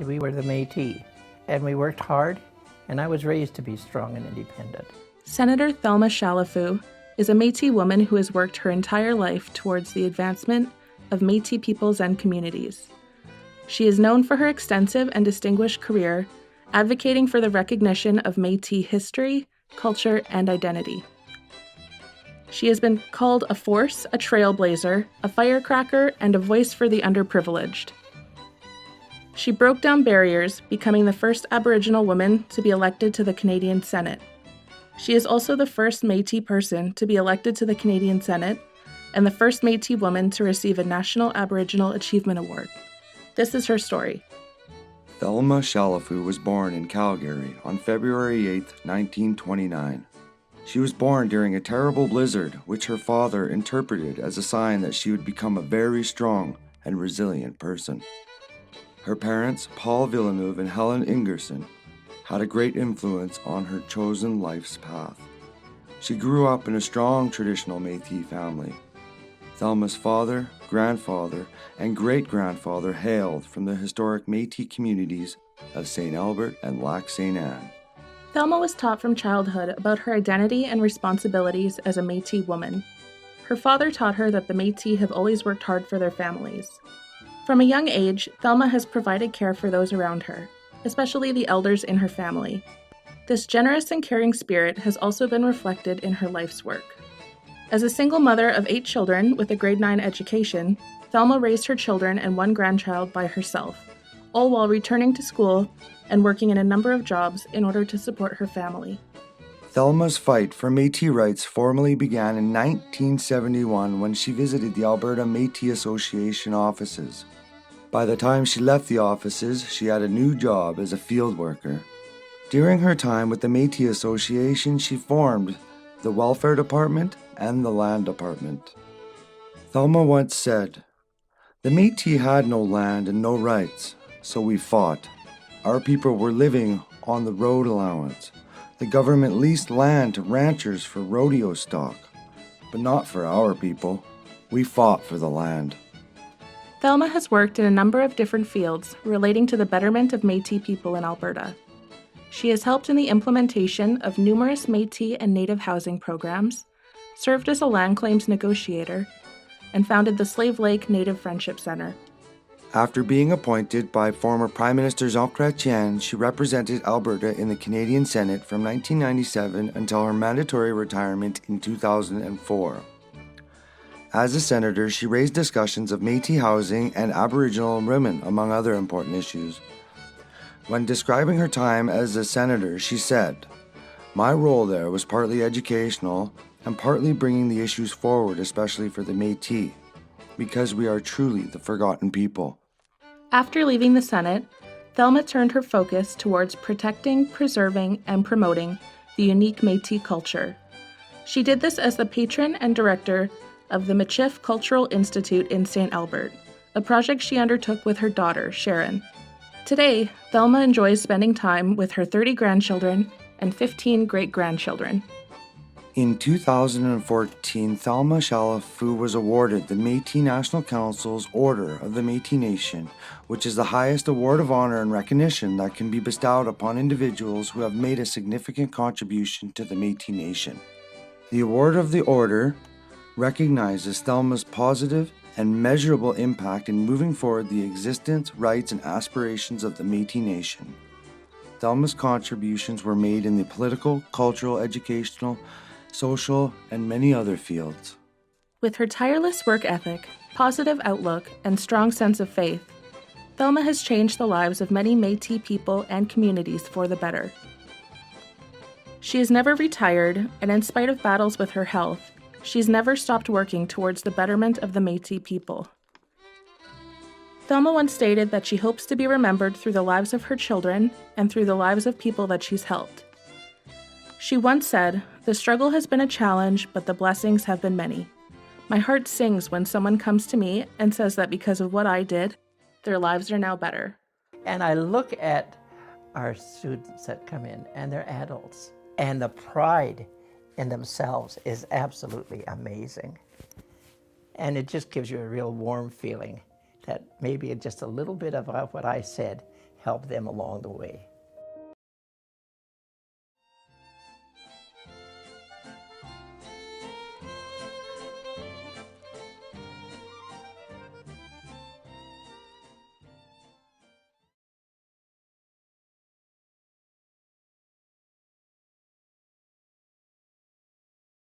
We were the Métis, and we worked hard, and I was raised to be strong and independent. Senator Thelma Chalifoux is a Métis woman who has worked her entire life towards the advancement of Métis peoples and communities. She is known for her extensive and distinguished career advocating for the recognition of Métis history, culture, and identity. She has been called a force, a trailblazer, a firecracker, and a voice for the underprivileged. She broke down barriers, becoming the first Aboriginal woman to be elected to the Canadian Senate. She is also the first Métis person to be elected to the Canadian Senate and the first Métis woman to receive a National Aboriginal Achievement Award. This is her story. Thelma Chalifoux was born in Calgary on February 8, 1929. She was born during a terrible blizzard, which her father interpreted as a sign that she would become a very strong and resilient person. Her parents, Paul Villeneuve and Helen Ingerson, had a great influence on her chosen life's path. She grew up in a strong traditional Métis family. Thelma's father, grandfather, and great-grandfather hailed from the historic Métis communities of St. Albert and Lac St. Anne. Thelma was taught from childhood about her identity and responsibilities as a Métis woman. Her father taught her that the Métis have always worked hard for their families. From a young age, Thelma has provided care for those around her, especially the elders in her family. This generous and caring spirit has also been reflected in her life's work. As a single mother of 8 children with a grade 9 education, Thelma raised her children and 1 grandchild by herself, all while returning to school and working in a number of jobs in order to support her family. Thelma's fight for Métis rights formally began in 1971 when she visited the Alberta Métis Association offices. By the time she left the offices, she had a new job as a field worker. During her time with the Métis Association, she formed the Welfare Department and the Land Department. Thelma once said, "The Métis had no land and no rights, so we fought. Our people were living on the road allowance. The government leased land to ranchers for rodeo stock, but not for our people. We fought for the land." Thelma has worked in a number of different fields relating to the betterment of Métis people in Alberta. She has helped in the implementation of numerous Métis and Native housing programs, served as a land claims negotiator, and founded the Slave Lake Native Friendship Center. After being appointed by former Prime Minister Jean Chrétien, she represented Alberta in the Canadian Senate from 1997 until her mandatory retirement in 2004. As a senator, she raised discussions of Métis housing and Aboriginal women, among other important issues. When describing her time as a senator, she said, "My role there was partly educational and partly bringing the issues forward, especially for the Métis, because we are truly the forgotten people." After leaving the Senate, Thelma turned her focus towards protecting, preserving, and promoting the unique Métis culture. She did this as the patron and director of the Métis Cultural Institute in St. Albert, a project she undertook with her daughter, Sharon. Today, Thelma enjoys spending time with her 30 grandchildren and 15 great-grandchildren. In 2014, Thelma Chalifoux was awarded the Métis National Council's Order of the Métis Nation, which is the highest award of honor and recognition that can be bestowed upon individuals who have made a significant contribution to the Métis Nation. The award of the Order recognizes Thelma's positive and measurable impact in moving forward the existence, rights, and aspirations of the Métis Nation. Thelma's contributions were made in the political, cultural, educational, social, and many other fields. With her tireless work ethic, positive outlook, and strong sense of faith, Thelma has changed the lives of many Métis people and communities for the better. She has never retired, and in spite of battles with her health, she's never stopped working towards the betterment of the Métis people. Thelma once stated that she hopes to be remembered through the lives of her children and through the lives of people that she's helped. She once said, "The struggle has been a challenge, but the blessings have been many. My heart sings when someone comes to me and says that because of what I did, their lives are now better." And I look at our students that come in, and they're adults, and the pride in themselves is absolutely amazing. And it just gives you a real warm feeling that maybe just a little bit of what I said helped them along the way.